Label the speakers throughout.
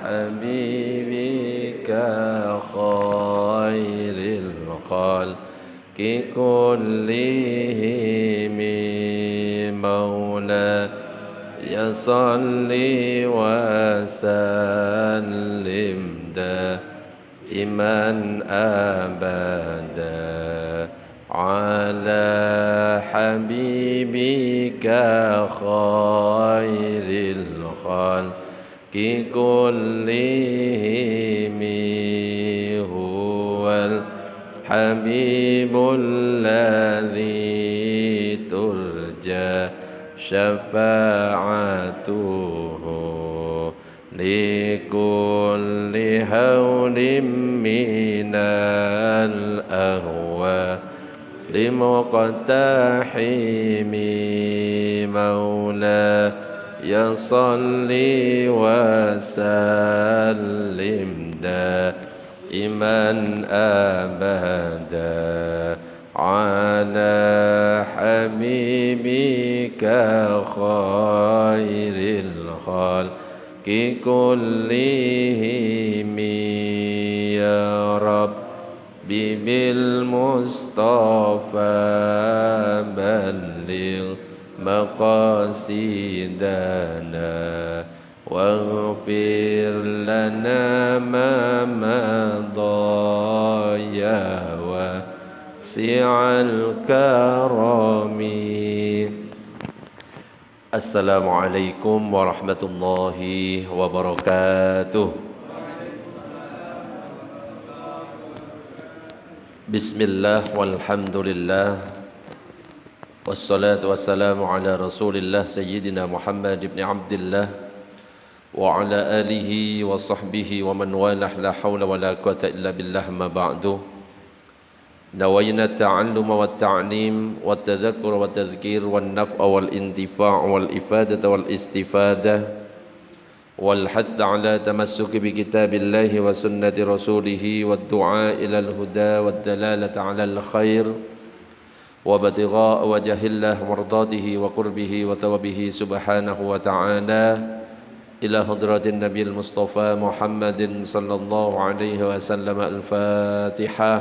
Speaker 1: حبيبك خير الخلق كلهم مولاي صل وسلم دائما أبدا على حبيبك خير الخلق كلهم هو الحبيب الذي ترجى شفاعته لكل هول من الأهواء لمقتحم مولاي صل وسلم دائما أبدا على حبيبك خير الخلق كلهم يا رب بالمصطفى بلغ مقاصدنا واغفر لنا ما مضى يا واسع الكرم. السلام عليكم ورحمة الله وبركاته. Bismillah walhamdulillah wassalatu wassalamu ala rasulillah sayyidina Muhammad ibn Abdillah wa ala alihi wa sahbihi wa man walah la hawla wa la quwata illa billah ma ba'du. Nawayna ta'alluma wa ta'lim wa tadhakkur wa tadhkir wa naf'a wal intifa' wal ifadata wal istifadah والحث على تمسك بكتاب الله وسنة رسوله والدعاء إلى الهدى والدلالة على الخير وابتغاء وجه الله مرضاته وقربه وثوابه سبحانه وتعالى إلى حضرة النبي المصطفى محمد صلى الله عليه وسلم. الفاتحة.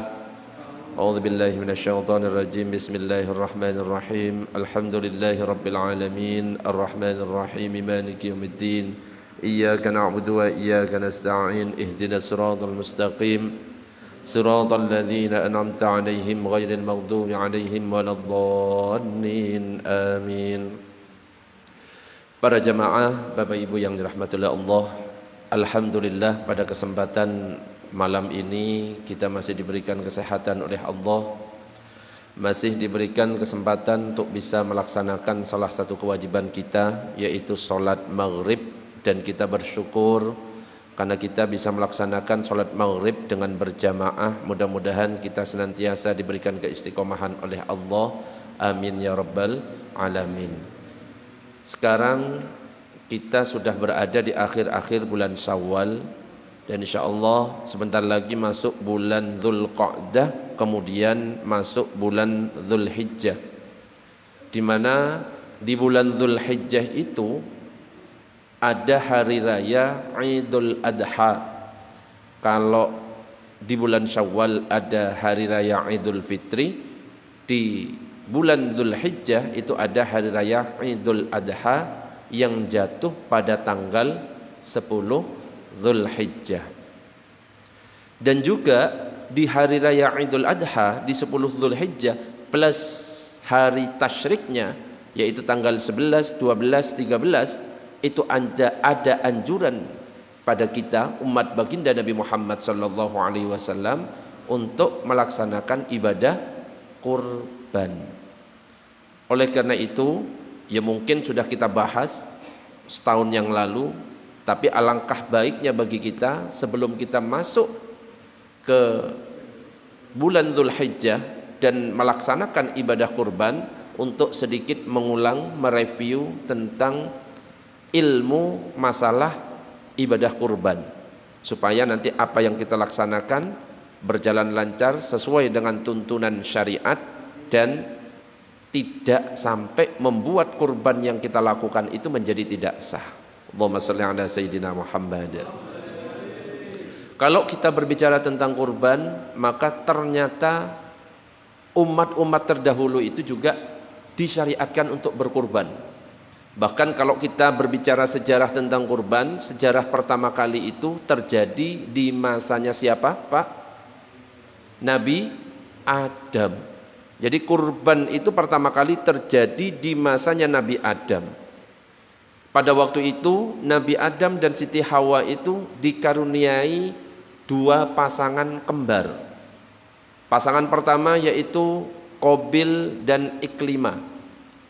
Speaker 1: أعوذ بالله من الشيطان الرجيم. بسم الله الرحمن الرحيم. الحمد لله رب العالمين الرحمن الرحيم مالك يوم الدين إياك نعبد وإياك نستعين اهدنا الصراط المستقيم صراط الذين أنعمت عليهم غير المغضوب عليهم ولا الضالين آمين. Para jamaah, Bapak Ibu yang dirahmati oleh Allah, alhamdulillah pada kesempatan malam ini kita masih diberikan kesehatan oleh Allah, masih diberikan kesempatan untuk bisa melaksanakan salah satu kewajiban kita, yaitu salat maghrib. Dan kita bersyukur karena kita bisa melaksanakan salat maghrib dengan berjamaah. Mudah-mudahan kita senantiasa diberikan keistiqomahan oleh Allah. Amin ya rabbal alamin. Sekarang kita sudah berada di akhir-akhir bulan Syawal, dan insyaallah sebentar lagi masuk bulan Dzulqa'dah, kemudian masuk bulan Dzulhijjah, di mana di bulan Dzulhijjah itu ada hari raya Idul Adha. Kalau di bulan Syawal ada hari raya Idul Fitri, di bulan Dzulhijjah itu ada hari raya Idul Adha yang jatuh pada tanggal 10 Dzulhijjah. Dan juga di hari raya Idul Adha di 10 Dzulhijjah plus hari tasyriknya, yaitu tanggal 11, 12, 13, itu ada anjuran pada kita umat baginda Nabi Muhammad sallallahu alaihi wasallam untuk melaksanakan ibadah kurban. Oleh karena itu, ya mungkin sudah kita bahas setahun yang lalu, tapi alangkah baiknya bagi kita sebelum kita masuk ke bulan Dzulhijjah dan melaksanakan ibadah kurban untuk sedikit mengulang, mereview tentang ilmu masalah ibadah kurban, supaya nanti apa yang kita laksanakan berjalan lancar sesuai dengan tuntunan syariat dan tidak sampai membuat kurban yang kita lakukan itu menjadi tidak sah. Allahumma shalli ala sayyidina Muhammad. Kalau kita berbicara tentang kurban, maka ternyata umat-umat terdahulu itu juga disyariatkan untuk berkurban. Bahkan kalau kita berbicara sejarah tentang kurban, sejarah pertama kali itu terjadi di masanya siapa, Pak? Nabi Adam. Jadi kurban itu pertama kali terjadi di masanya Nabi Adam. Pada waktu itu Nabi Adam dan Siti Hawa itu dikaruniai dua pasangan kembar. Pasangan pertama yaitu Qabil dan Iklimah.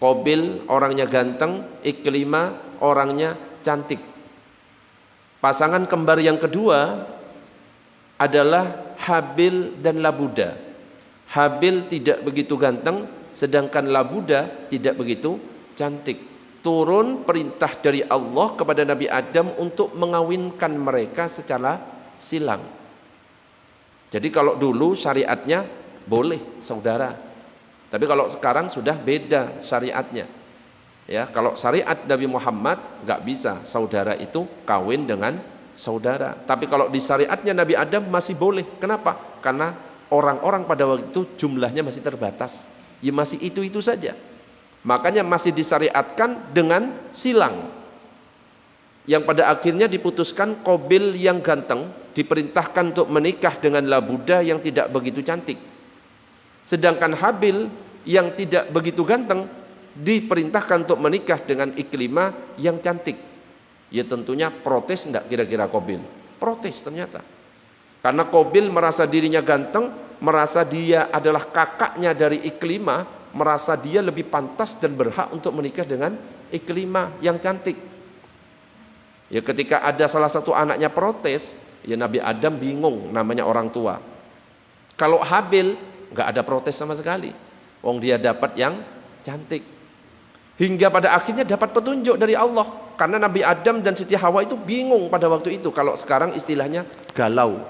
Speaker 1: Qabil orangnya ganteng, Iklimah orangnya cantik. Pasangan kembar yang kedua adalah Habil dan Labuda. Habil tidak begitu ganteng, sedangkan Labuda tidak begitu cantik. Turun perintah dari Allah kepada Nabi Adam untuk mengawinkan mereka secara silang. Jadi kalau dulu syariatnya boleh saudara. Tapi kalau sekarang sudah beda syariatnya. Ya, kalau syariat Nabi Muhammad nggak bisa saudara itu kawin dengan saudara. Tapi kalau di syariatnya Nabi Adam masih boleh. Kenapa? Karena orang-orang pada waktu itu jumlahnya masih terbatas. Ya masih itu saja. Makanya masih disyariatkan dengan silang. Yang pada akhirnya diputuskan Qabil yang ganteng diperintahkan untuk menikah dengan Labuda yang tidak begitu cantik. Sedangkan Habil yang tidak begitu ganteng diperintahkan untuk menikah dengan Iklimah yang cantik. Ya tentunya protes enggak kira-kira Qabil? Protes ternyata. Karena Qabil merasa dirinya ganteng, merasa dia adalah kakaknya dari Iklimah, merasa dia lebih pantas dan berhak untuk menikah dengan Iklimah yang cantik. Ya ketika ada salah satu anaknya protes, ya Nabi Adam bingung, namanya orang tua. Kalau Habil nggak ada protes sama sekali. Wong dia dapat yang cantik. Hingga pada akhirnya dapat petunjuk dari Allah. Karena Nabi Adam dan Siti Hawa itu bingung pada waktu itu. Kalau sekarang istilahnya galau.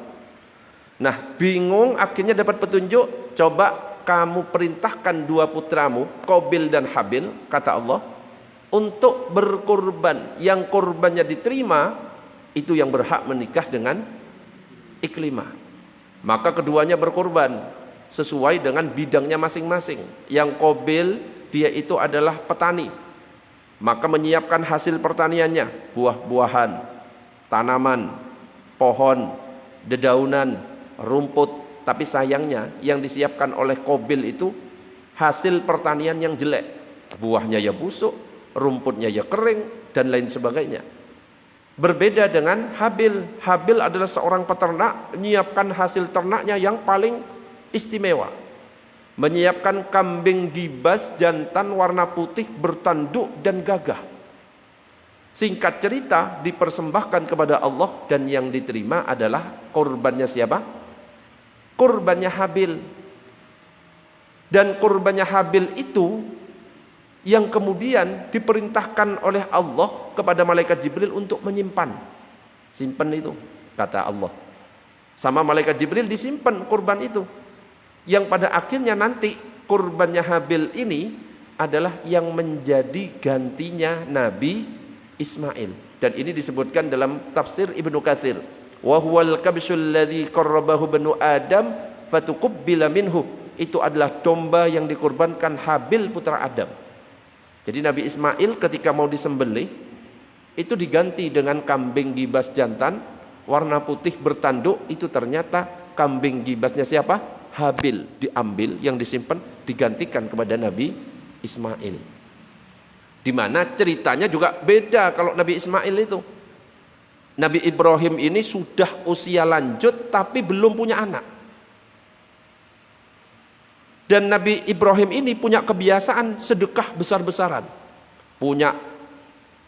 Speaker 1: Nah bingung akhirnya dapat petunjuk. Coba kamu perintahkan dua putramu, Qabil dan Habil, kata Allah, untuk berkurban. Yang kurbannya diterima, itu yang berhak menikah dengan Iklimah. Maka keduanya berkurban sesuai dengan bidangnya masing-masing. Yang Qabil dia itu adalah petani, maka menyiapkan hasil pertaniannya, buah-buahan, tanaman, pohon, dedaunan, rumput. Tapi sayangnya yang disiapkan oleh Qabil itu hasil pertanian yang jelek. Buahnya ya busuk, rumputnya ya kering, dan lain sebagainya. Berbeda dengan Habil. Habil adalah seorang peternak, menyiapkan hasil ternaknya yang paling istimewa. Menyiapkan kambing gibas jantan warna putih bertanduk dan gagah. Singkat cerita dipersembahkan kepada Allah dan yang diterima adalah kurbannya siapa? Kurbannya Habil. Dan kurbannya Habil itu yang kemudian diperintahkan oleh Allah kepada malaikat Jibril untuk menyimpan. Simpan itu, kata Allah. Sama malaikat Jibril disimpan kurban itu. Yang pada akhirnya nanti kurbannya Habil ini adalah yang menjadi gantinya Nabi Ismail. Dan ini disebutkan dalam tafsir Ibnu Katsir. Wa huwal kabsyul ladzi qarrabahu banu Adam fatuqbila minhu. Itu adalah domba yang dikurbankan Habil putra Adam. Jadi Nabi Ismail ketika mau disembelih itu diganti dengan kambing gibas jantan warna putih bertanduk. Itu ternyata kambing gibasnya siapa? Habil. Diambil, yang disimpan digantikan kepada Nabi Ismail. Di mana ceritanya juga beda kalau Nabi Ismail itu. Nabi Ibrahim ini sudah usia lanjut tapi belum punya anak. Dan Nabi Ibrahim ini punya kebiasaan sedekah besar-besaran. Punya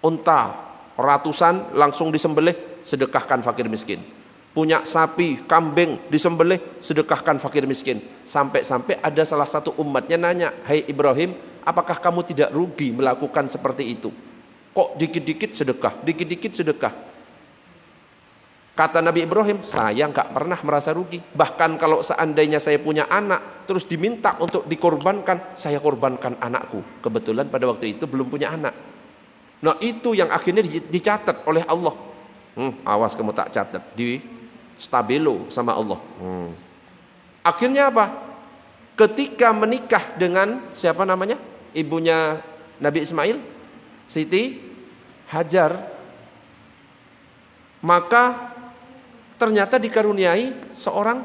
Speaker 1: unta ratusan langsung disembelih, sedekahkan fakir miskin. Punya sapi, kambing disembelih, sedekahkan fakir miskin. Sampai-sampai ada salah satu umatnya nanya, "Hai Ibrahim, apakah kamu tidak rugi melakukan seperti itu? Kok dikit-dikit sedekah, dikit-dikit sedekah?" Kata Nabi Ibrahim, saya nggak pernah merasa rugi. Bahkan kalau seandainya saya punya anak, terus diminta untuk dikorbankan, saya korbankan anakku. Kebetulan pada waktu itu belum punya anak. Nah itu yang akhirnya dicatat oleh Allah. Awas kamu tak catat. stabilo sama Allah. Akhirnya apa? Ketika menikah dengan siapa namanya? Ibunya Nabi Ismail, Siti Hajar, maka ternyata dikaruniai seorang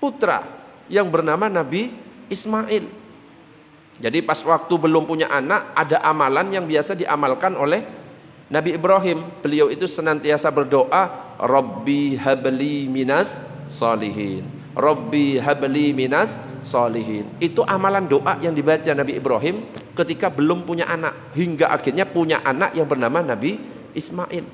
Speaker 1: putra yang bernama Nabi Ismail. Jadi pas waktu belum punya anak, ada amalan yang biasa diamalkan oleh Nabi Ibrahim. Beliau itu senantiasa berdoa, Rabbi habli minas sholihin, Rabbi habli minas sholihin. Itu amalan doa yang dibaca Nabi Ibrahim ketika belum punya anak, hingga akhirnya punya anak yang bernama Nabi Ismail.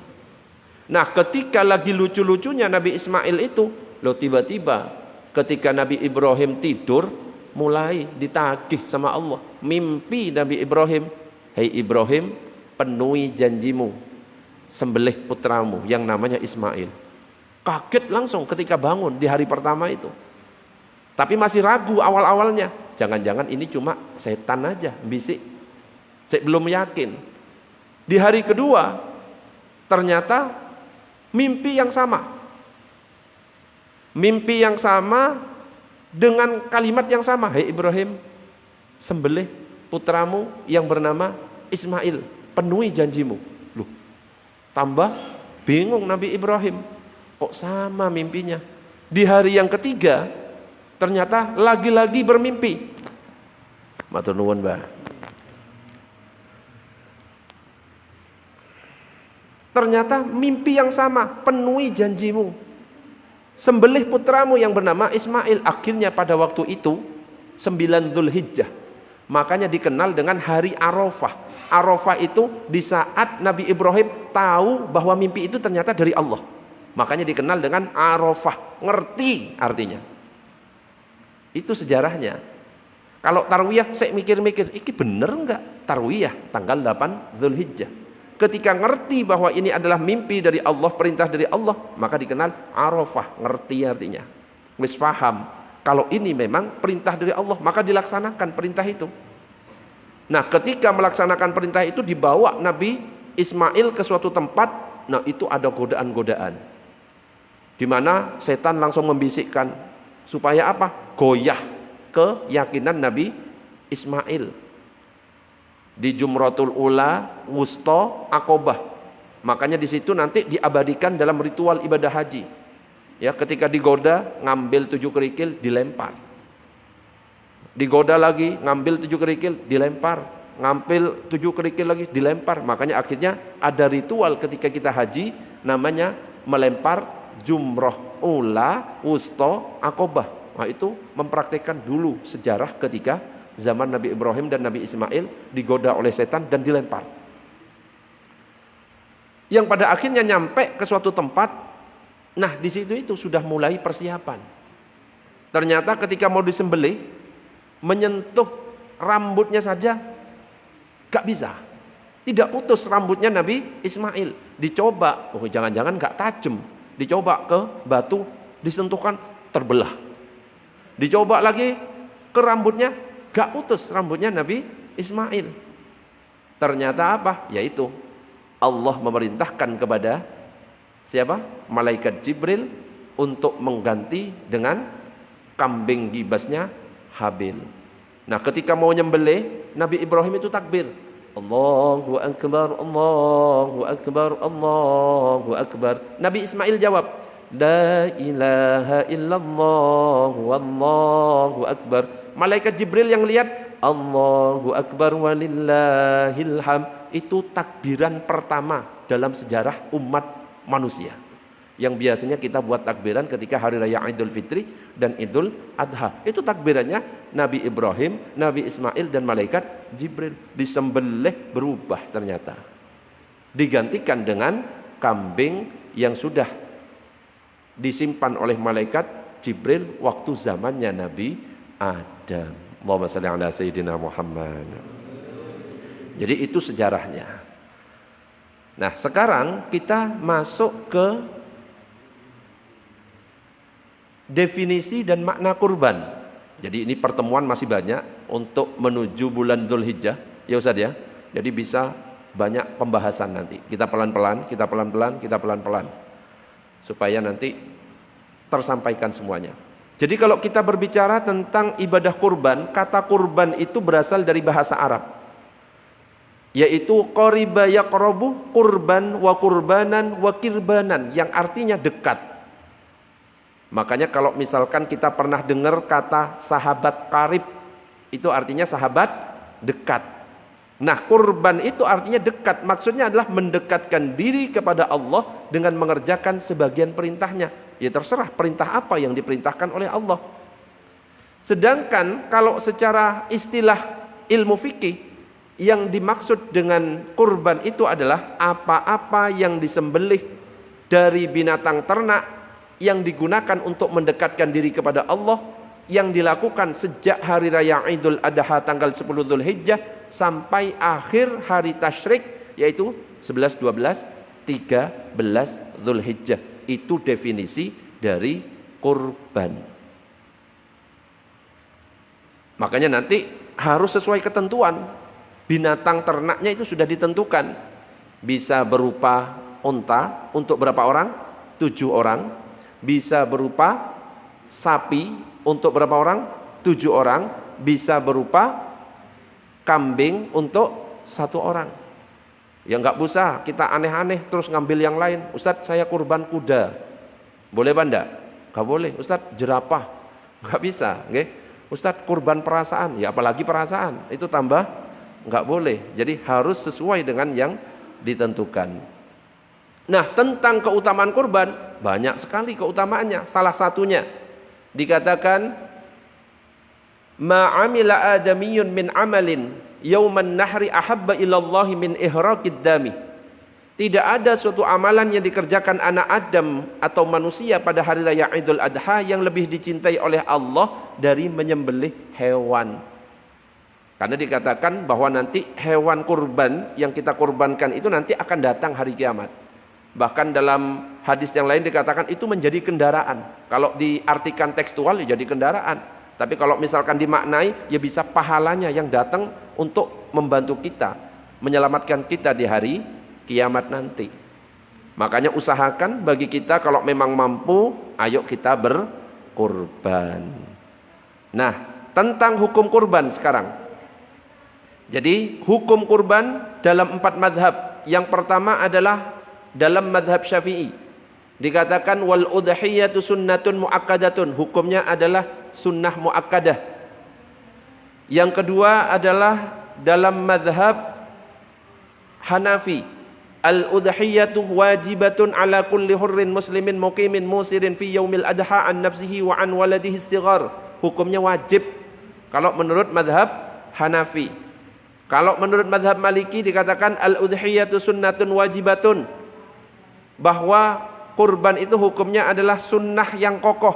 Speaker 1: Nah, ketika lagi lucu-lucunya Nabi Ismail itu, loh tiba-tiba ketika Nabi Ibrahim tidur, mulai ditagih sama Allah. Mimpi Nabi Ibrahim, "Hei Ibrahim, penuhi janjimu, sembelih putramu yang namanya Ismail." Kaget langsung ketika bangun di hari pertama itu. Tapi masih ragu awal-awalnya. Jangan-jangan ini cuma setan aja, bisik. Saya belum yakin. Di hari kedua, ternyata mimpi yang sama. Mimpi yang sama dengan kalimat yang sama. "Hei Ibrahim, sembelih putramu yang bernama Ismail, penuhi janjimu." Loh, tambah bingung Nabi Ibrahim. Kok sama mimpinya? Di hari yang ketiga, ternyata lagi-lagi bermimpi. Matur nuwun, Mbah. Ternyata mimpi yang sama, penuhi janjimu, sembelih putramu yang bernama Ismail. Akhirnya pada waktu itu 9 Zulhijjah, makanya dikenal dengan hari Arafah. Arafah itu di saat Nabi Ibrahim tahu bahwa mimpi itu ternyata dari Allah, makanya dikenal dengan Arafah. Ngerti artinya. Itu sejarahnya. Kalau tarwiyah saya mikir-mikir, ini bener enggak tarwiyah tanggal 8 Zulhijjah? Ketika ngerti bahwa ini adalah mimpi dari Allah, perintah dari Allah, maka dikenal Arafah. Ngerti artinya, wis paham kalau ini memang perintah dari Allah, maka dilaksanakan perintah itu. Nah, ketika melaksanakan perintah itu, dibawa Nabi Ismail ke suatu tempat. Nah, itu ada godaan-godaan, di mana setan langsung membisikkan supaya apa? Goyah keyakinan Nabi Ismail di Jumratul Ula, Wusta, Aqobah. Makanya di situ nanti diabadikan dalam ritual ibadah haji. Ya, ketika digoda, ngambil 7 kerikil, dilempar. Digoda lagi, ngambil 7 kerikil, dilempar. Ngambil 7 kerikil lagi, dilempar. Makanya akhirnya ada ritual ketika kita haji, namanya melempar Jumroh Ula, Wusta, Aqobah. Nah, itu mempraktikkan dulu sejarah ketika zaman Nabi Ibrahim dan Nabi Ismail digoda oleh setan dan dilempar. Yang pada akhirnya nyampe ke suatu tempat. Nah, di situ itu sudah mulai persiapan. Ternyata ketika mau disembelih, menyentuh rambutnya saja gak bisa. Tidak putus rambutnya Nabi Ismail. Dicoba, oh jangan-jangan gak tajam. Dicoba ke batu, disentuhkan, terbelah. Dicoba lagi ke rambutnya, gak putus rambutnya Nabi Ismail. Ternyata apa? Yaitu Allah memerintahkan kepada siapa? Malaikat Jibril untuk mengganti dengan kambing gibasnya Habil. Nah, ketika mau nyembelih, Nabi Ibrahim itu takbir, Allahu Akbar, Allahu Akbar, Allahu Akbar. Nabi Ismail jawab, La ilaha illallah wallahu akbar. Malaikat Jibril yang lihat, Allahu Akbar walillahil hamd. Itu takbiran pertama dalam sejarah umat manusia, yang biasanya kita buat takbiran ketika hari raya Idul Fitri dan Idul Adha. Itu takbirannya Nabi Ibrahim, Nabi Ismail dan malaikat Jibril. Disembelih berubah ternyata, digantikan dengan kambing yang sudah disimpan oleh malaikat Jibril waktu zamannya Nabi Adam. Allahumma shalli ala sayyidina Muhammad. Jadi itu sejarahnya. Nah, sekarang kita masuk ke definisi dan makna kurban. Jadi ini pertemuan masih banyak untuk menuju bulan Dzulhijjah, ya Ustaz ya. Jadi bisa banyak pembahasan nanti. Kita pelan-pelan, kita pelan-pelan, kita pelan-pelan.
Speaker 2: supaya nanti tersampaikan semuanya. Jadi kalau kita berbicara tentang ibadah kurban, kata kurban itu berasal dari bahasa Arab, yaitu qariba yaqrabu, kurban wa kurbanan wa kirbanan, yang artinya dekat. Makanya kalau misalkan kita pernah dengar kata sahabat karib, itu artinya sahabat dekat. Nah, kurban itu artinya dekat, maksudnya adalah mendekatkan diri kepada Allah dengan mengerjakan sebagian perintahnya. Ya terserah perintah apa yang diperintahkan oleh Allah. Sedangkan kalau secara istilah ilmu fikih, yang dimaksud dengan kurban itu adalah apa-apa yang disembelih dari binatang ternak yang digunakan untuk mendekatkan diri kepada Allah, yang dilakukan sejak hari raya Idul Adha tanggal 10 Zulhijjah sampai akhir hari tasyrik, yaitu 11, 12, 13 Zulhijjah. Itu definisi dari kurban. Makanya nanti harus sesuai ketentuan. Binatang ternaknya itu sudah ditentukan. Bisa berupa unta untuk berapa orang? 7 orang. Bisa berupa sapi untuk berapa orang? 7 orang. Bisa berupa kambing untuk 1 orang. Ya nggak bisa kita aneh-aneh terus ngambil yang lain. Ustadz, saya kurban kuda, boleh apa enggak? Nggak boleh. Ustadz, jerapah, nggak bisa. Okay? Ustadz, kurban perasaan, ya apalagi perasaan, itu tambah nggak boleh. Jadi harus sesuai dengan yang ditentukan. Nah, tentang keutamaan kurban, banyak sekali keutamaannya. Salah satunya dikatakan ma'amila adamiyun min amalin yauman nahri ahabba ilallahi min ihraqid dami. Tidak ada suatu amalan yang dikerjakan anak Adam atau manusia pada hari raya Idul Adha yang lebih dicintai oleh Allah dari menyembelih hewan. Karena dikatakan bahwa nanti hewan kurban yang kita kurbankan itu nanti akan datang hari kiamat. Bahkan dalam hadis yang lain dikatakan itu menjadi kendaraan. Kalau diartikan tekstual ya jadi kendaraan. Tapi kalau misalkan dimaknai, ya bisa pahalanya yang datang untuk membantu kita, menyelamatkan kita di hari kiamat nanti. Makanya usahakan bagi kita kalau memang mampu, ayo kita berkurban. Nah, tentang hukum kurban sekarang. Jadi hukum kurban dalam 4 mazhab. Yang pertama adalah dalam mazhab Syafi'i. Dikatakan wal udhiyatu sunnatun muakkadatun, hukumnya adalah sunnah muakkadah. Yang kedua adalah dalam mazhab Hanafi, al udhiyatu wajibatun ala kulli hurrin muslimin muqimin musirin fi yaumil adha an nafsihi wa an waladihi istighar, hukumnya wajib kalau menurut mazhab Hanafi. Kalau menurut mazhab Maliki dikatakan al udhiyatu sunnatun wajibatun, bahwa kurban itu hukumnya adalah sunnah yang kokoh.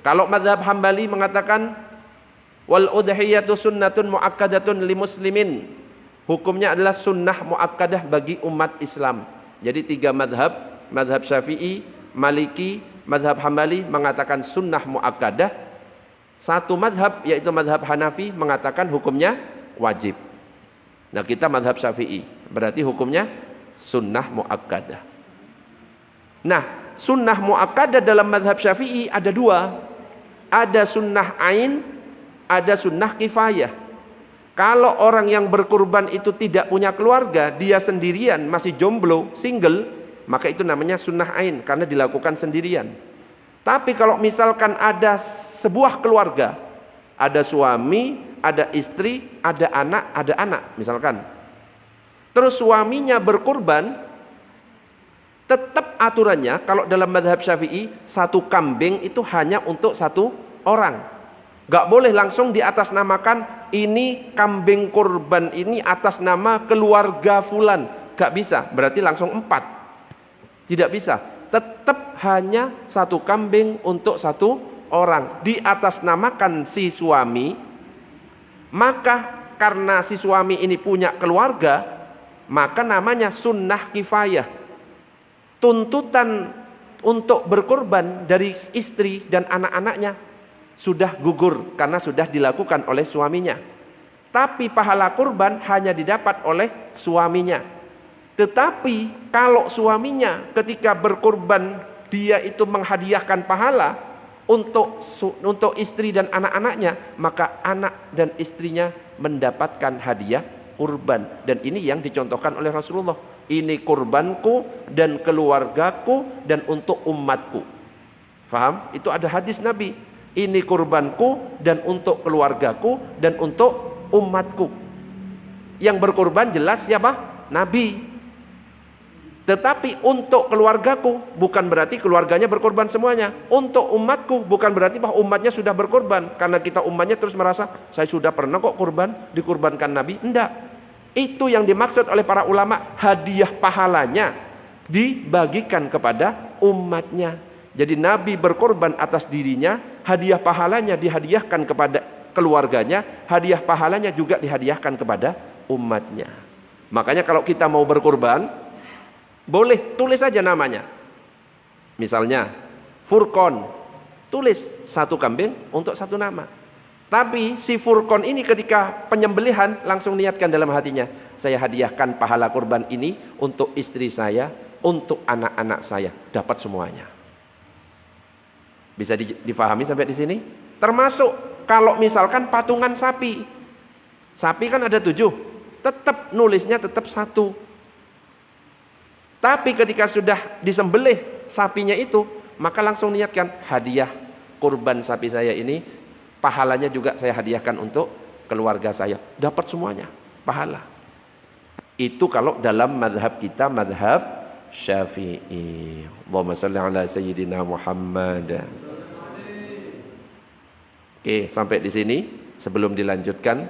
Speaker 2: Kalau mazhab Hambali mengatakan wal udhiyatu sunnatun muakkadatun li muslimin, hukumnya adalah sunnah muakkadah bagi umat Islam. Jadi 3 mazhab, mazhab Syafi'i, Maliki, mazhab Hambali mengatakan sunnah muakkadah. 1 mazhab yaitu mazhab Hanafi mengatakan hukumnya wajib. Nah, kita mazhab Syafi'i, berarti hukumnya sunnah muakkadah. Nah, sunnah muakkadah dalam mazhab Syafi'i ada 2. Ada sunnah ain, ada sunnah kifayah. Kalau orang yang berkurban itu tidak punya keluarga, dia sendirian, masih jomblo, single, maka itu namanya sunnah ain karena dilakukan sendirian. Tapi kalau misalkan ada sebuah keluarga, ada suami, ada istri, ada anak misalkan. Terus suaminya berkurban, tetap aturannya kalau dalam mazhab Syafi'i 1 kambing itu hanya untuk 1 orang. Gak boleh langsung diatasnamakan ini kambing kurban ini atas nama keluarga fulan. Gak bisa, berarti langsung 4. Tidak bisa. Tetap hanya 1 kambing untuk 1 orang. Diatasnamakan si suami. Maka karena si suami ini punya keluarga, maka namanya sunnah kifayah. Tuntutan untuk berkorban dari istri dan anak-anaknya sudah gugur karena sudah dilakukan oleh suaminya. Tapi pahala kurban hanya didapat oleh suaminya. Tetapi kalau suaminya ketika berkorban dia itu menghadiahkan pahala untuk istri dan anak-anaknya, maka anak dan istrinya mendapatkan hadiah kurban. Dan ini yang dicontohkan oleh Rasulullah. Ini kurbanku dan keluargaku dan untuk umatku. Faham? Itu ada hadis Nabi. Ini kurbanku dan untuk keluargaku dan untuk umatku. Yang berkurban jelas siapa? Nabi. Tetapi untuk keluargaku bukan berarti keluarganya berkorban semuanya. Untuk umatku bukan berarti bahwa umatnya sudah berkorban. Karena kita umatnya terus merasa saya sudah pernah kok kurban, dikurbankan Nabi. Enggak. Itu yang dimaksud oleh para ulama, hadiah pahalanya dibagikan kepada umatnya. Jadi Nabi berkorban atas dirinya, hadiah pahalanya dihadiahkan kepada keluarganya, hadiah pahalanya juga dihadiahkan kepada umatnya. Makanya kalau kita mau berkorban, boleh tulis saja namanya. Misalnya Furqon, tulis satu kambing untuk satu nama. Tapi si Furqon ini ketika penyembelihan langsung niatkan dalam hatinya, saya hadiahkan pahala kurban ini untuk istri saya, untuk anak-anak saya, dapat semuanya. Bisa difahami sampai di sini? Termasuk kalau misalkan patungan sapi. Sapi kan ada 7, tetap nulisnya tetap 1. Tapi ketika sudah disembelih sapinya itu, maka langsung niatkan hadiah kurban sapi saya ini, pahalanya juga saya hadiahkan untuk keluarga saya. Dapat semuanya, pahala. Itu kalau dalam mazhab kita, mazhab Syafi'i. Allahumma salli ala sayyidina Muhammad. Oke, sampai di sini. Sebelum dilanjutkan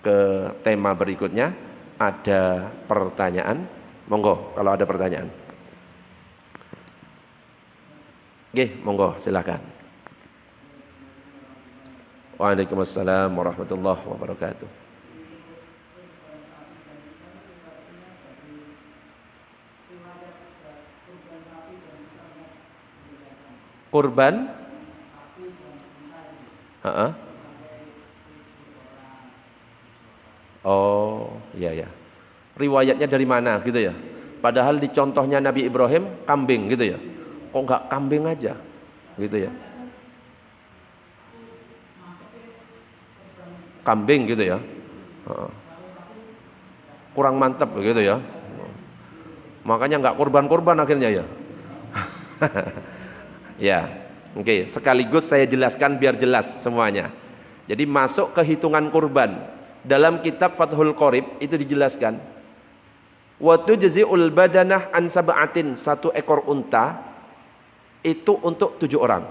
Speaker 2: ke tema berikutnya, ada pertanyaan? Monggo kalau ada pertanyaan. Oke, monggo silakan. Waalaikumsalam warahmatullahi wabarakatuh. Kurban? Oh, iya ya. Riwayatnya dari mana gitu ya? Padahal di contohnya Nabi Ibrahim kambing gitu ya. Kok enggak kambing aja? Gitu ya. Kambing gitu ya. Kurang mantap begitu ya. Makanya enggak kurban-kurban akhirnya ya. Ya. Oke, sekaligus saya jelaskan biar jelas semuanya. Jadi masuk ke hitungan kurban. Dalam kitab Fathul Qorib itu dijelaskan. Wa tujzi'ul badanah an sab'atin, 1 ekor unta itu untuk 7 orang.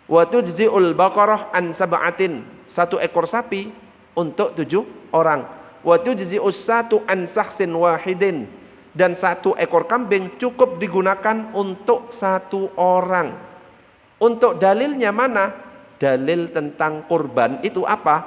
Speaker 2: Wa tujzi'ul baqarah an sab'atin, 1 ekor sapi untuk 7 orang. Wa tujzi'us satu an sakhsin wahidin, dan 1 ekor kambing cukup digunakan untuk 1 orang. Untuk dalilnya mana? Dalil tentang kurban itu apa?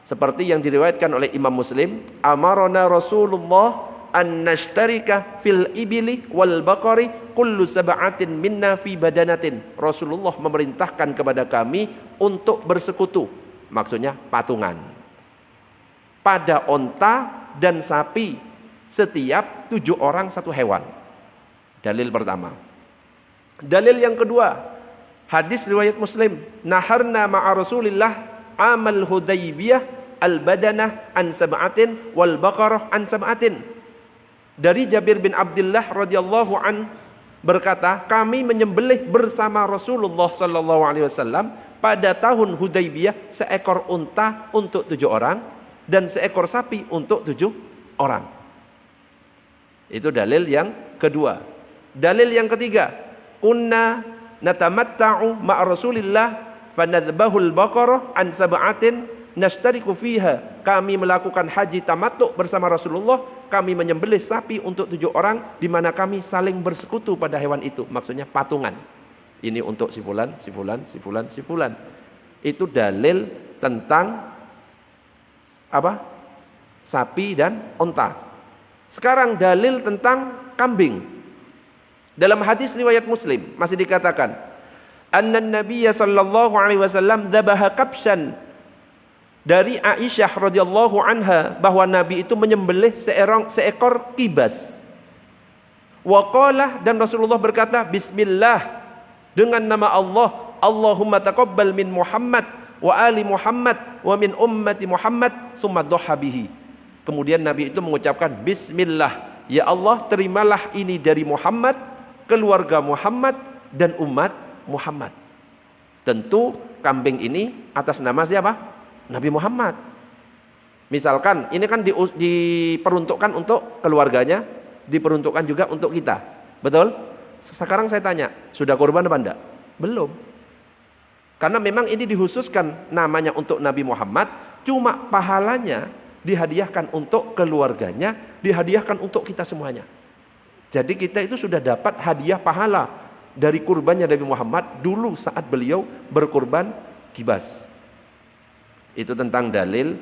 Speaker 2: Seperti yang diriwayatkan oleh Imam Muslim, amarona Rasulullah an nashtarika fil ibili wal baqari kullu sab'atin minna fi badanatin. Rasulullah memerintahkan kepada kami untuk bersekutu, maksudnya patungan, pada onta dan sapi, setiap 7 orang 1 hewan. Dalil pertama. Dalil yang kedua, hadis riwayat Muslim, naharna ma'a Rasulillah amal Hudaybiyah al badanah an sab'atin wal baqarah an sab'atin. Dari Jabir bin Abdullah radhiyallahu an berkata, kami menyembelih bersama Rasulullah sallallahu alaihi wasallam pada tahun Hudaybiyah 1 ekor unta untuk 7 orang dan 1 ekor sapi untuk 7 orang. Itu dalil yang kedua. Dalil yang ketiga, kunna natamatta'u ma'a Rasulillah fanadhbahul baqarah an sab'atin nashtariku fiha. Kami melakukan haji tamattu bersama Rasulullah, kami menyembelih sapi untuk 7 orang, di mana kami saling bersekutu pada hewan itu, maksudnya patungan. Ini untuk si fulan, si fulan, si fulan, si fulan. Itu dalil tentang apa? Sapi dan onta. Sekarang dalil tentang kambing. Dalam hadis riwayat Muslim masih dikatakan, anna nabiyya sallallahu alaihi wasallam dzabaha kabshan, dari Aisyah radhiyallahu anha bahwa Nabi itu menyembelih seekor kibas. Wa qala, dan Rasulullah berkata, bismillah dengan nama Allah, Allahumma taqabbal min Muhammad wa ali Muhammad wa min ummati Muhammad tsumma dhaha bihi. Kemudian Nabi itu mengucapkan bismillah, ya Allah terimalah ini dari Muhammad, keluarga Muhammad dan umat Muhammad. Tentu kambing ini atas nama siapa? Nabi Muhammad. Misalkan ini kan diperuntukkan untuk keluarganya, diperuntukkan juga untuk kita. Betul? Sekarang saya tanya, sudah kurban apa enggak? Belum. Karena memang ini dikhususkan namanya untuk Nabi Muhammad, cuma pahalanya dihadiahkan untuk keluarganya, dihadiahkan untuk kita semuanya. Jadi kita itu sudah dapat hadiah pahala dari kurbannya Nabi Muhammad dulu saat beliau berkurban kibas. Itu tentang dalil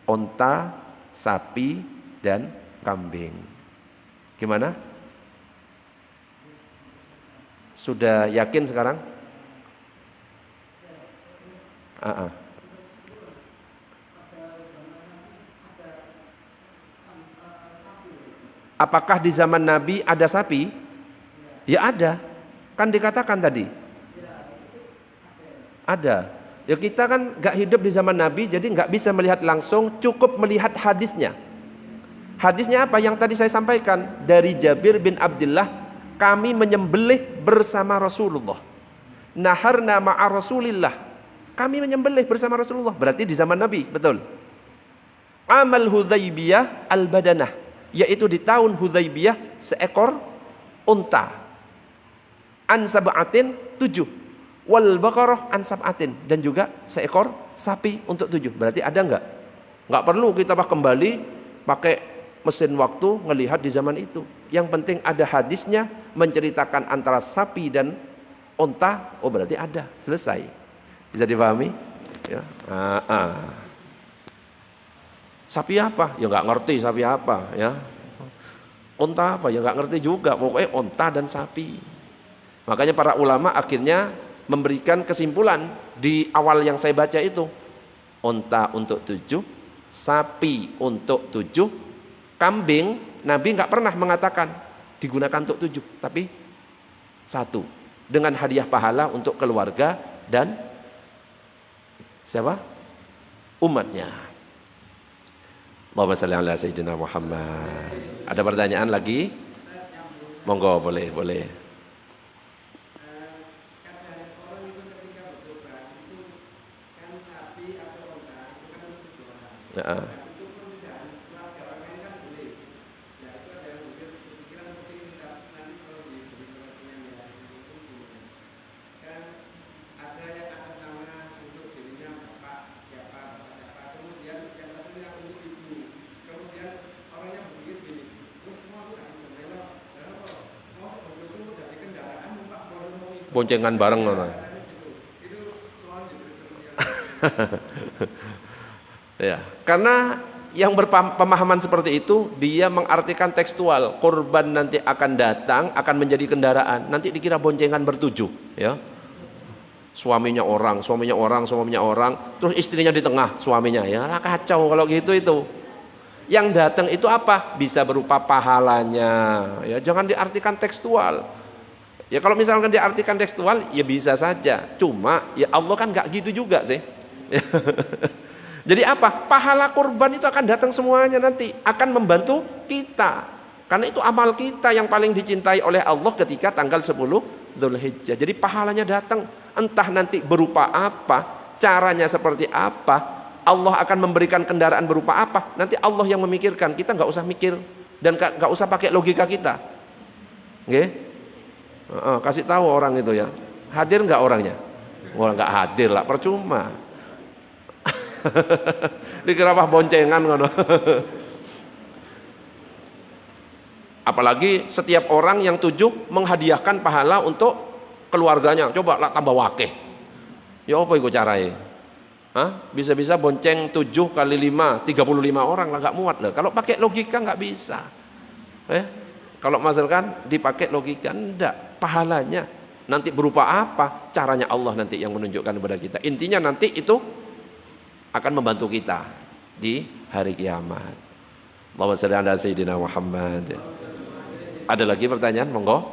Speaker 2: onta, sapi, dan kambing. Gimana? Sudah yakin sekarang? Apakah di zaman Nabi ada sapi? Ya ada. Kan dikatakan tadi. Ada. Ya kita kan gak hidup di zaman Nabi, jadi gak bisa melihat langsung, cukup melihat hadisnya. Hadisnya apa? Yang tadi saya sampaikan dari Jabir bin Abdullah, kami menyembelih bersama Rasulullah. Naharna ma'a Rasulillah. Kami menyembelih bersama Rasulullah. Berarti di zaman Nabi, betul. Amal Hudzaibiyah al-badanah, yaitu di tahun Hudzaibiyah seekor unta. An sab'atin 7. Wal baqarah an sab'atin, dan juga seekor sapi untuk 7. Berarti ada enggak? Enggak perlu kita kembali pakai mesin waktu ngelihat di zaman itu. Yang penting ada hadisnya menceritakan antara sapi dan unta, oh berarti ada, selesai. Bisa dipahami? Ya. Sapi apa? Ya enggak ngerti sapi apa, ya. Unta apa? Ya enggak ngerti juga. Pokoknya unta dan sapi. Makanya para ulama akhirnya memberikan kesimpulan di awal yang saya baca itu. Unta untuk 7, sapi untuk 7, kambing Nabi nggak pernah mengatakan digunakan untuk 7, tapi 1 dengan hadiah pahala untuk keluarga dan siapa? Umatnya. Allahumma shalli ala sayyidina Muhammad. Ada pertanyaan lagi? Monggo, boleh. Boncengan bareng loh. Ya, karena yang berpemahaman seperti itu dia mengartikan tekstual, korban nanti akan datang, akan menjadi kendaraan, nanti dikira boncengan bertujuh, ya. Suaminya orang, terus istrinya di tengah, suaminya, ya lah kacau kalau gitu itu. Yang datang itu apa? Bisa berupa pahalanya, ya jangan diartikan tekstual. Ya kalau misalkan diartikan tekstual, ya bisa saja. Cuma ya Allah kan nggak gitu juga sih. Jadi apa? Pahala kurban itu akan datang semuanya nanti, akan membantu kita. Karena itu amal kita yang paling dicintai oleh Allah ketika tanggal 10 Zulhijjah. Jadi pahalanya datang, entah nanti berupa apa, caranya seperti apa, Allah akan memberikan kendaraan berupa apa, nanti Allah yang memikirkan. Kita nggak usah mikir dan nggak usah pakai logika kita. Oke? Kasih tahu orang itu ya. Hadir nggak orangnya? Wah nggak hadir lah, percuma. Dikira apa boncengan ngono. Apalagi setiap orang yang 7 menghadiahkan pahala untuk keluarganya. Coba lah tambah wakeh. Ya apa itu caranya? Bisa-bisa bonceng 7 kali 5, 35 orang lah, nggak muat lah. Kalau pakai logika nggak bisa. Kalau misalkan dipakai logika, enggak, pahalanya nanti berupa apa, caranya Allah nanti yang menunjukkan kepada kita. Intinya nanti itu akan membantu kita di hari kiamat. Allahumma shalli ala sayyidina Muhammad. Ada lagi pertanyaan? Monggo.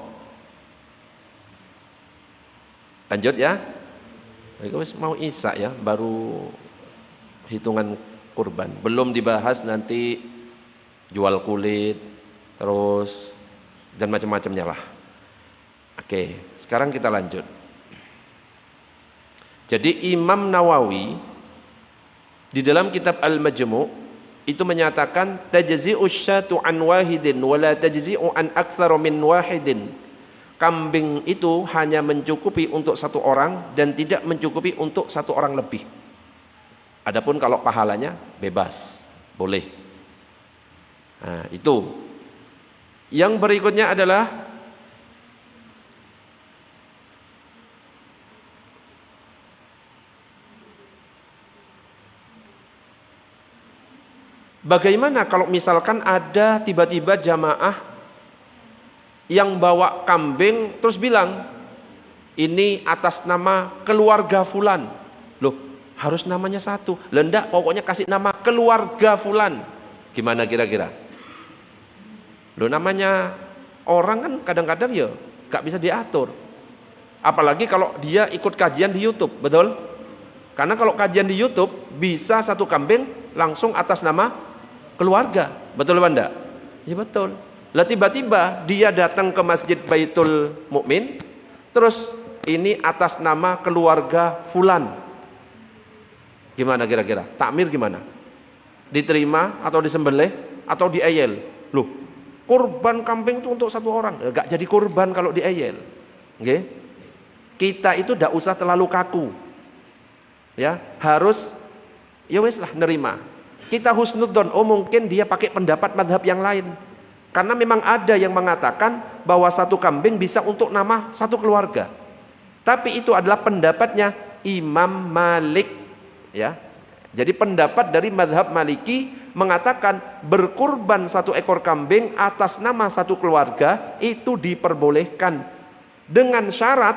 Speaker 2: Lanjut ya. Itu mau Isa ya, baru hitungan kurban. Belum dibahas nanti jual kulit, terus dan macam-macamnya lah. Oke, sekarang kita lanjut. Jadi Imam Nawawi di dalam kitab Al-Majmu' itu menyatakan tajzi'u syatu an wahidin wala tajzi'u an aktsara min wahidin. Kambing itu hanya mencukupi untuk satu orang dan tidak mencukupi untuk satu orang lebih. Adapun kalau pahalanya bebas, boleh. Nah, itu. Yang berikutnya adalah bagaimana kalau misalkan ada tiba-tiba jamaah yang bawa kambing terus bilang ini atas nama keluarga fulan. Loh, harus namanya satu. Lendak pokoknya kasih nama keluarga fulan. Gimana kira-kira? Loh, namanya orang kan kadang-kadang ya gak bisa diatur. Apalagi kalau dia ikut kajian di YouTube, betul? Karena kalau kajian di YouTube bisa satu kambing langsung atas nama keluarga, betul apa enggak? Ya betul. Lah tiba-tiba dia datang ke Masjid Baitul Mukmin, terus ini atas nama keluarga fulan. Gimana kira-kira? Takmir gimana? Diterima atau disembelih atau dieyel? Loh, kurban kambing itu untuk satu orang, enggak jadi kurban kalau dieyel. Nggih. Kita itu enggak usah terlalu kaku. Ya, harus ya wis lah nerima. Kita husnudzon, oh mungkin dia pakai pendapat mazhab yang lain. Karena memang ada yang mengatakan bahwa satu kambing bisa untuk nama satu keluarga. Tapi itu adalah pendapatnya Imam Malik, ya. Jadi pendapat dari mazhab Maliki mengatakan berkurban satu ekor kambing atas nama satu keluarga itu diperbolehkan dengan syarat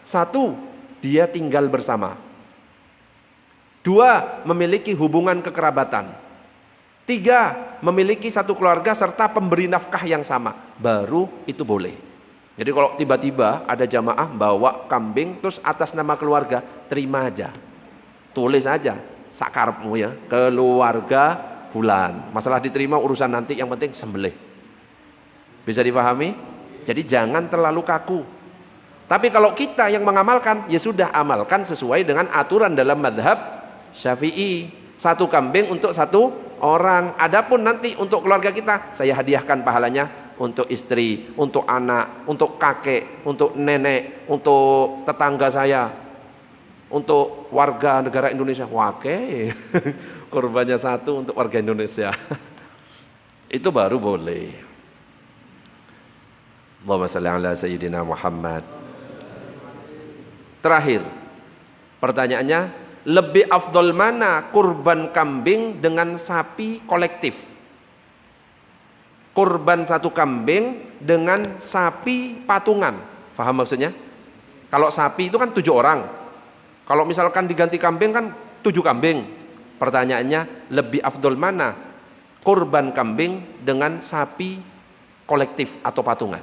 Speaker 2: satu, dia tinggal bersama. Dua, memiliki hubungan kekerabatan. Tiga, memiliki satu keluarga serta pemberi nafkah yang sama. Baru itu boleh. Jadi kalau tiba-tiba ada jamaah bawa kambing terus atas nama keluarga, terima aja. Tulis aja, sakarepmu ya, keluarga fulan. Masalah diterima urusan nanti, yang penting sembelih. Bisa dipahami? Jadi jangan terlalu kaku. Tapi kalau kita yang mengamalkan, ya sudah amalkan sesuai dengan aturan dalam mazhab Syafi'i, satu kambing untuk satu orang. Adapun nanti untuk keluarga kita, saya hadiahkan pahalanya untuk istri, untuk anak, untuk kakek, untuk nenek, untuk tetangga saya, untuk warga negara Indonesia. Oke, korbannya satu untuk warga Indonesia. Itu baru boleh. Allahumma shalli ala sayyidina Muhammad. Terakhir, pertanyaannya, lebih afdol mana kurban kambing dengan sapi kolektif? Kurban satu kambing dengan sapi patungan. Paham maksudnya? Kalau sapi itu kan 7 orang. Kalau misalkan diganti kambing kan 7 kambing. Pertanyaannya, lebih afdol mana kurban kambing dengan sapi kolektif atau patungan?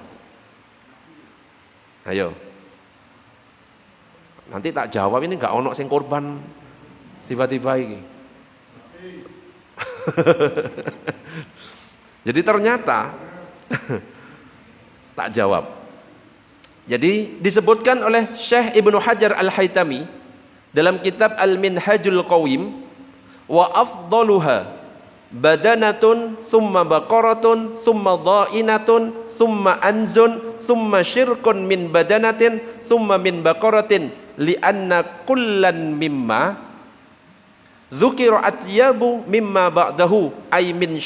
Speaker 2: Ayo. Nanti tak jawab ini enggak ono sing korban tiba-tiba ini. Jadi ternyata tak jawab. Jadi disebutkan oleh Syekh Ibnu Hajar Al-Haytami dalam kitab Al-Minhajul Qawim, wa afdaluha badanatun summa baqaratun summa dha'inatun summa anzun summa syirkun min badanatin summa min baqaratin li'anna kullan mimma dzukira atyabu mimma ba'dahu ay min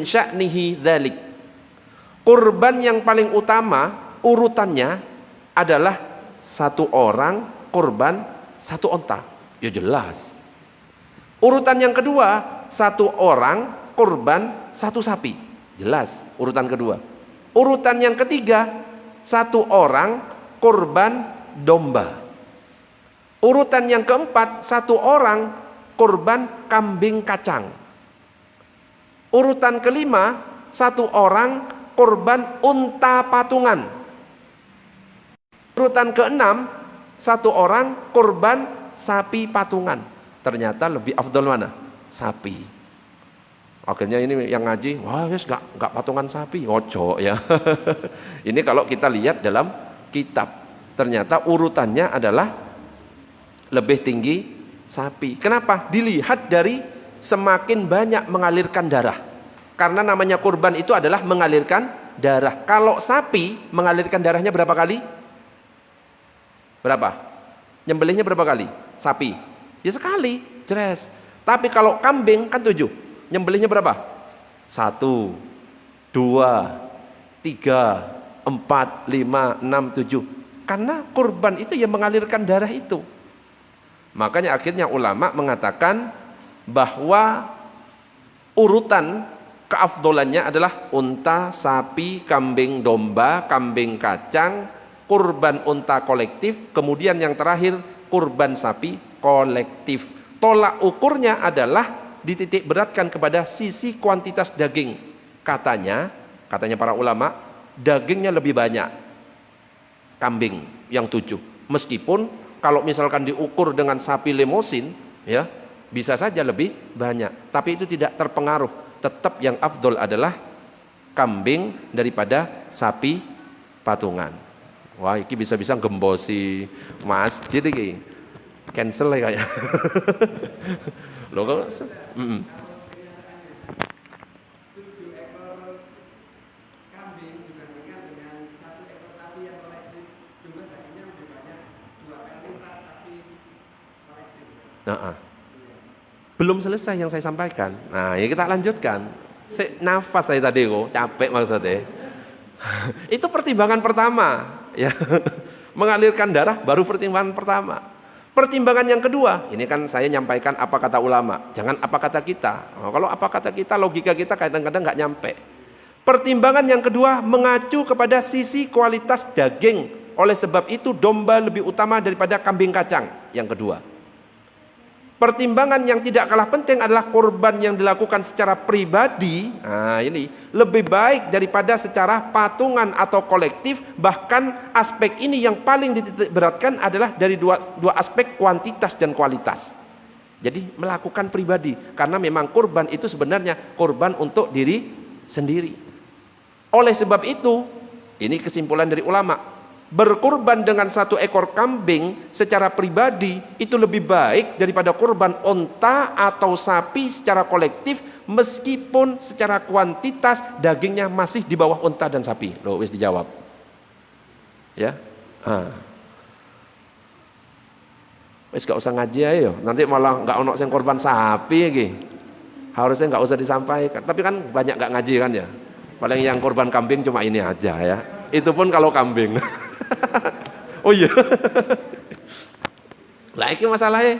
Speaker 2: sya'nihi dzalik. Kurban yang paling utama urutannya adalah satu orang kurban satu onta. Ya jelas. Urutan yang kedua, satu orang kurban satu sapi. Jelas urutan kedua. Urutan yang ketiga, satu orang kurban domba. Urutan yang keempat, satu orang kurban kambing kacang. Urutan kelima, satu orang kurban unta patungan. Urutan keenam, satu orang kurban sapi patungan. Ternyata lebih afdol mana? Sapi. Akhirnya ini yang ngaji, wah yes, gak patungan sapi, ojo ya. Ini kalau kita lihat dalam kitab, ternyata urutannya adalah lebih tinggi sapi. Kenapa? Dilihat dari semakin banyak mengalirkan darah. Karena namanya kurban itu adalah mengalirkan darah. Kalau sapi mengalirkan darahnya berapa kali? Berapa? Nyembelihnya berapa kali? Sapi. Ya sekali, jelas. Tapi kalau kambing kan 7. Nyembelihnya berapa? 1, 2, 3, 4, 5, 6, 7. Karena kurban itu yang mengalirkan darah itu. Makanya akhirnya ulama mengatakan bahwa urutan keafdolannya adalah unta, sapi, kambing domba, kambing kacang, kurban unta kolektif, kemudian yang terakhir kurban sapi kolektif. Tolak ukurnya adalah dititik beratkan kepada sisi kuantitas daging. Katanya para ulama, dagingnya lebih banyak kambing yang 7. Meskipun kalau misalkan diukur dengan sapi lemosin, ya bisa saja lebih banyak. Tapi itu tidak terpengaruh. Tetap yang afdol adalah kambing daripada sapi patungan. Wah, ini bisa-bisa gembosi masjid ini. Cancel ya kayak. Loh kok? Belum selesai yang saya sampaikan. Nah, ya kita lanjutkan. Nafas saya tadi kok, capek maksudnya. Itu pertimbangan pertama, ya. Mengalirkan darah baru pertimbangan pertama. Pertimbangan yang kedua, ini kan saya nyampaikan apa kata ulama, jangan apa kata kita. Nah, kalau apa kata kita, logika kita kadang-kadang nggak nyampe. Pertimbangan yang kedua mengacu kepada sisi kualitas daging. Oleh sebab itu domba lebih utama daripada kambing kacang. Yang kedua. Pertimbangan yang tidak kalah penting adalah kurban yang dilakukan secara pribadi. Nah, ini lebih baik daripada secara patungan atau kolektif. Bahkan aspek ini yang paling dititikberatkan adalah dari dua aspek, kuantitas dan kualitas. Jadi melakukan pribadi, karena memang kurban itu sebenarnya kurban untuk diri sendiri. Oleh sebab itu, ini kesimpulan dari ulama, berkurban dengan 1 ekor kambing secara pribadi itu lebih baik daripada kurban unta atau sapi secara kolektif, meskipun secara kuantitas dagingnya masih di bawah unta dan sapi. Loh, wis dijawab. Ya. Wis gak usah ngaji ayo, nanti malah gak ono sing korban sapi iki. Harusnya gak usah disampaikan. Tapi kan banyak gak ngaji kan ya. Paling yang korban kambing cuma ini aja ya. Itu pun kalau kambing. Oh iya. Lah iki masalahnya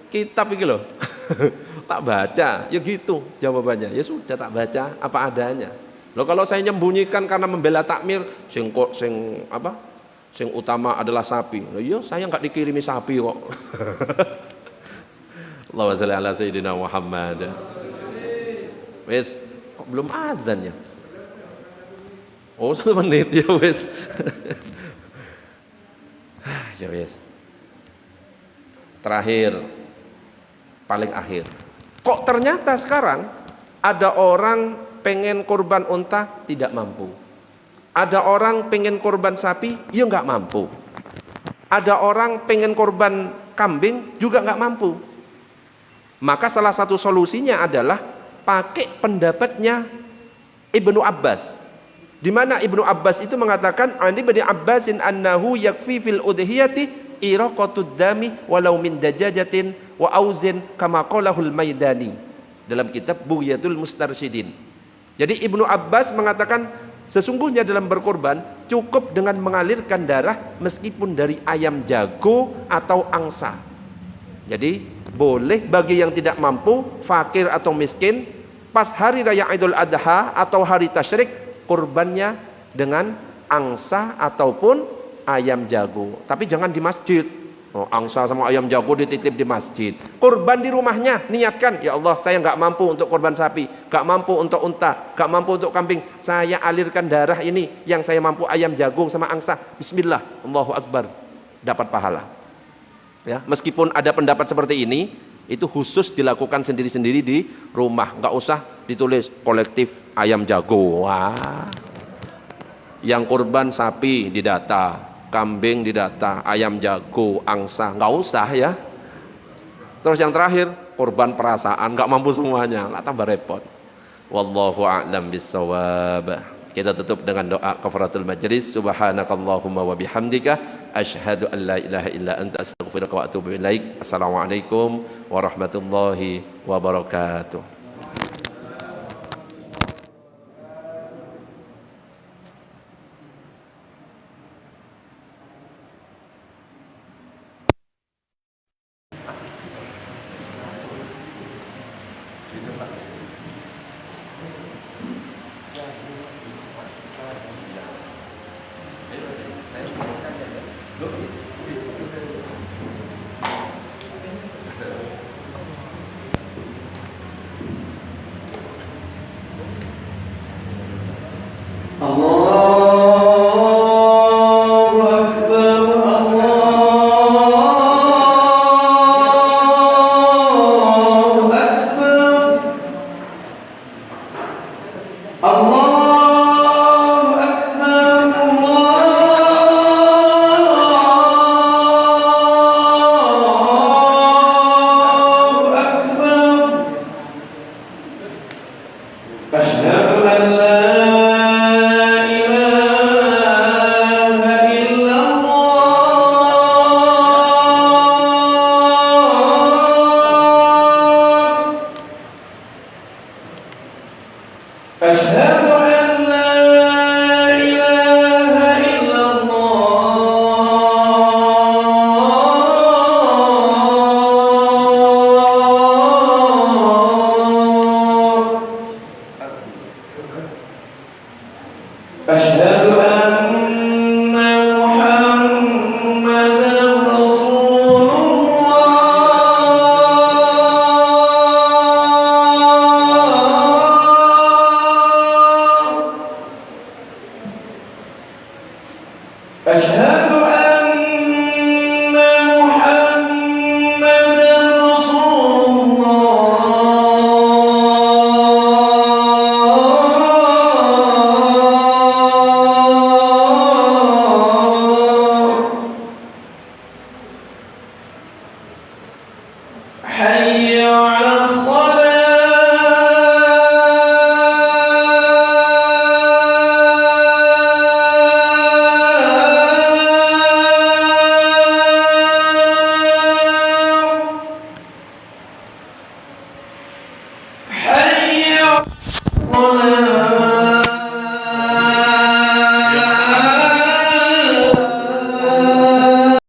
Speaker 2: kitab iki loh. Tak baca, ya gitu jawabannya. Ya sudah tak baca apa adanya. Loh kalau saya nyembunyikan karena membela takmir, sing utama adalah sapi. Loh iya, saya enggak dikirimi sapi kok. Allahumma shalli ala sayyidina Muhammad. Wes, kok belum adzan ya? Oh, 1 menit ya wes. Ya wes. Terakhir, paling akhir. Kok ternyata sekarang ada orang pengen kurban unta tidak mampu. Ada orang pengen kurban sapi, ya nggak mampu. Ada orang pengen kurban kambing juga nggak mampu. Maka salah satu solusinya adalah pakai pendapatnya Ibnu Abbas. Di mana Ibnu Abbas itu mengatakan, "Ani bin Abbasin annahu yakfi fil udhiyati iraqatud dami walau min dajajatin wa auzin kama qalahul Maidani." Dalam kitab Bughyatul Mustarsyidin. Jadi Ibnu Abbas mengatakan sesungguhnya dalam berkorban cukup dengan mengalirkan darah meskipun dari ayam jago atau angsa. Jadi boleh bagi yang tidak mampu, fakir atau miskin, pas hari raya Idul Adha atau hari tasyrik, kurbannya dengan angsa ataupun ayam jago. Tapi jangan di masjid. Oh, angsa sama ayam jago dititip di masjid. Kurban di rumahnya, niatkan, ya Allah, saya nggak mampu untuk kurban sapi, nggak mampu untuk unta, nggak mampu untuk kambing. Saya alirkan darah ini, yang saya mampu ayam jago sama angsa. Bismillah, Allahu Akbar, dapat pahala. Ya, meskipun ada pendapat seperti ini, itu khusus dilakukan sendiri-sendiri di rumah, nggak usah ditulis kolektif ayam jago. Wah, yang kurban sapi didata, kambing didata, ayam jago, angsa, nggak usah ya. Terus yang terakhir, kurban perasaan, nggak mampu semuanya, nggak tambah repot. Wallahu a'lam bissawab. Kita tutup dengan doa kafaratul majlis. Subhanakallahumma wa bihamdika asyhadu an la ilaha illa anta astaghfiruka wa atubu ilaik. Assalamualaikum warahmatullahi wabarakatuh.
Speaker 3: حي على